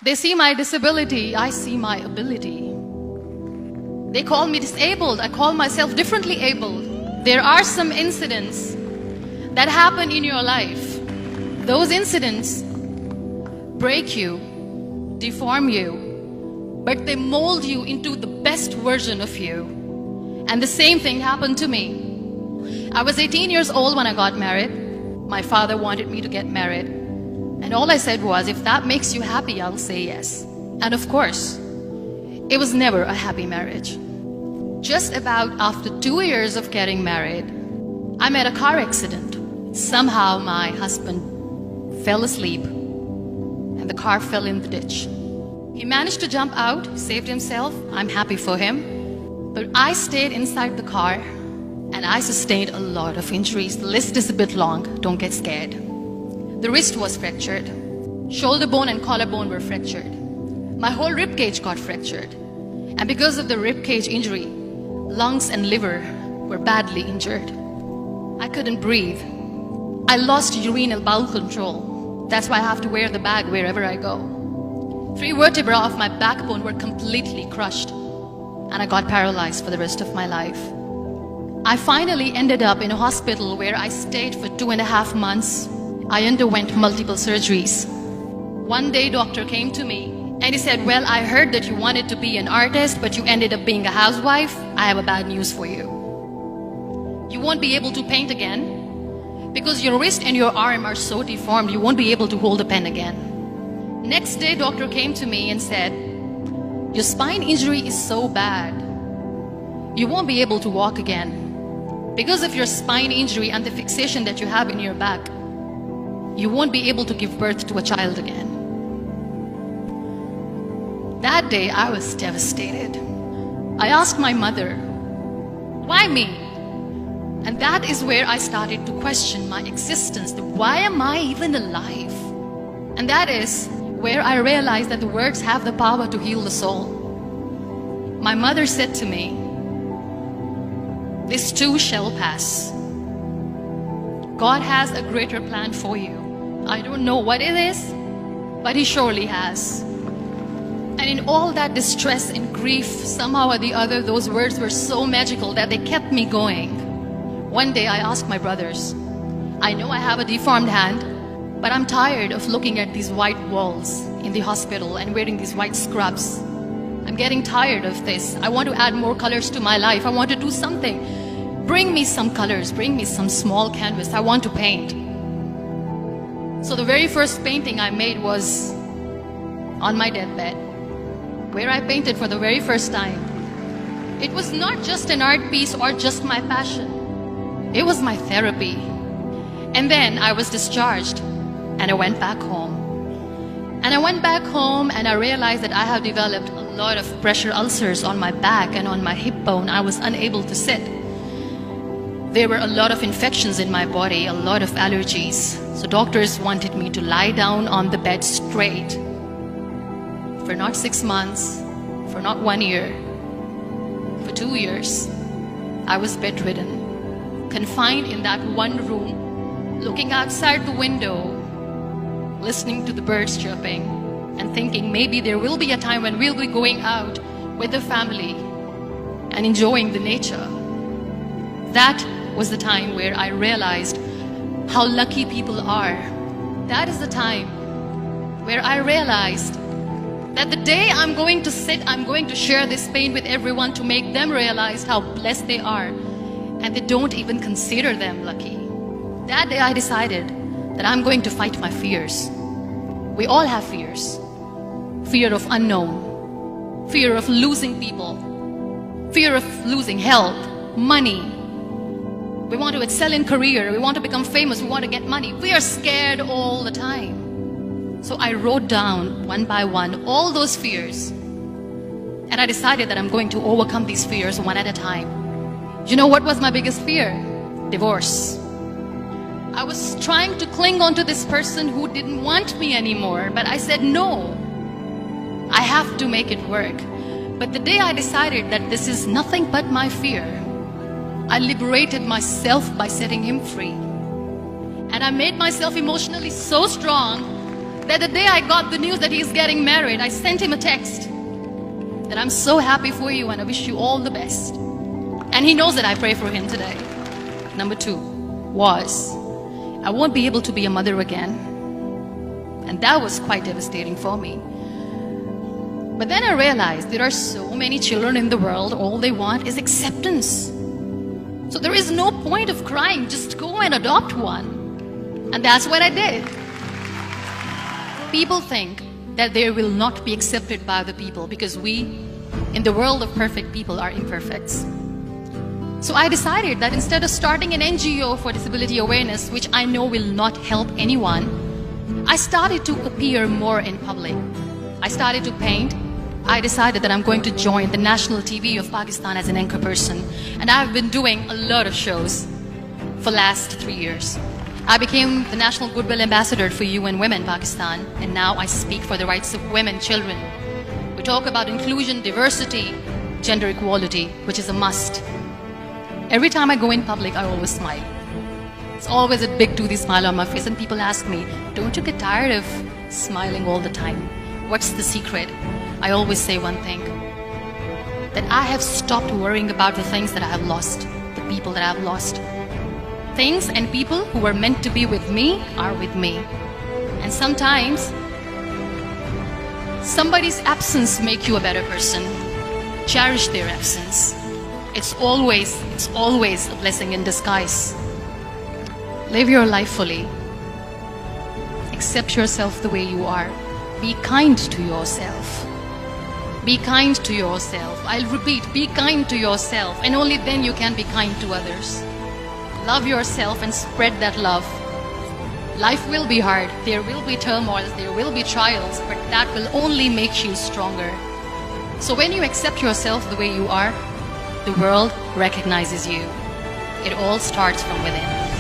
They see my disability, I see my ability. They call me disabled, I call myself differently abled. There are some incidents that happen in your life. Those incidents break you, deform you, but they mold you into the best version of you. And the same thing happened to me. I was 18 years old when I got married. My father wanted me to get married. And all I said was, if that makes you happy, I'll say yes. And of course, it was never a happy marriage. Just about after 2 years of getting married, I met a car accident. Somehow my husband fell asleep and the car fell in the ditch. He managed to jump out, saved himself. I'm happy for him. But I stayed inside the car and I sustained a lot of injuries. The list is a bit long, don't get scared. The wrist was fractured. Shoulder bone and collarbone were fractured. My whole rib cage got fractured. And because of the rib cage injury, lungs and liver were badly injured. I couldn't breathe. I lost urinary bowel control. That's why I have to wear the bag wherever I go. 3 vertebrae of my backbone were completely crushed. And I got paralyzed for the rest of my life. I finally ended up in a hospital where I stayed for 2.5 months. I underwent multiple surgeries. One day, doctor came to me and he said, well, I heard that you wanted to be an artist, but you ended up being a housewife. I have a bad news for you. You won't be able to paint again because your wrist and your arm are so deformed, you won't be able to hold a pen again. Next day, doctor came to me and said, your spine injury is so bad, you won't be able to walk again. Because of your spine injury and the fixation that you have in your back, you won't be able to give birth to a child again. That day, I was devastated. I asked my mother, why me? And that is where I started to question my existence. Why am I even alive? And that is where I realized that the words have the power to heal the soul. My mother said to me, this too shall pass. God has a greater plan for you. I don't know what it is, but He surely has. And in all that distress and grief, somehow or the other, those words were so magical that they kept me going. One day I asked my brothers, I know I have a deformed hand, but I'm tired of looking at these white walls in the hospital and wearing these white scrubs. I'm getting tired of this. I want to add more colors to my life. I want to do something. Bring me some colors, bring me some small canvas. I want to paint. So the very first painting I made was on my deathbed, where I painted for the very first time. It was not just an art piece or just my passion. It was my therapy. And then I was discharged and I went back home. And I went back home and I realized that I have developed a lot of pressure ulcers on my back and on my hip bone. I was unable to sit. There were a lot of infections in my body, a lot of allergies. So doctors wanted me to lie down on the bed straight for not 6 months, for not 1 year, for 2 years. I was bedridden, confined in that one room, looking outside the window, listening to the birds chirping, and thinking maybe there will be a time when we'll be going out with the family and enjoying the nature. That was the time where I realized how lucky people are. That is the time where I realized that the day I'm going to sit, I'm going to share this pain with everyone to make them realize how blessed they are, and they don't even consider them lucky. That day I decided that I'm going to fight my fears. We all have fears. Fear of unknown, fear of losing people, fear of losing health, money. We want to excel in career, we want to become famous, we want to get money. We are scared all the time. So I wrote down one by one all those fears. And I decided that I'm going to overcome these fears one at a time. You know what was my biggest fear? Divorce. I was trying to cling on to this person who didn't want me anymore, but I said no. I have to make it work. But the day I decided that this is nothing but my fear, I liberated myself by setting him free. And I made myself emotionally so strong that the day I got the news that he's getting married, I sent him a text that I'm so happy for you and I wish you all the best. And he knows that I pray for him today. Number 2 was, I won't be able to be a mother again. And that was quite devastating for me. But then I realized there are so many children in the world, all they want is acceptance. So there is no point of crying, just go and adopt one. And that's what I did. People think that they will not be accepted by the people because we, in the world of perfect people, are imperfects. So I decided that instead of starting an NGO for disability awareness, which I know will not help anyone, I started to appear more in public. I started to paint. I decided that I'm going to join the national TV of Pakistan as an anchor person. And I've been doing a lot of shows for the last 3 years. I became the National Goodwill Ambassador for UN Women Pakistan, and now I speak for the rights of women, children. We talk about inclusion, diversity, gender equality, which is a must. Every time I go in public, I always smile. It's always a big toothy smile on my face, and people ask me, don't you get tired of smiling all the time? What's the secret? I always say one thing, that I have stopped worrying about the things that I have lost, the people that I have lost. Things and people who were meant to be with me are with me. And sometimes, somebody's absence makes you a better person. Cherish their absence. It's always a blessing in disguise. Live your life fully. Accept yourself the way you are. Be kind to yourself. Be kind to yourself. I'll repeat, be kind to yourself, and only then you can be kind to others. Love yourself and spread that love. Life will be hard. There will be turmoils, there will be trials, but that will only make you stronger. So when you accept yourself the way you are, the world recognizes you. It all starts from within.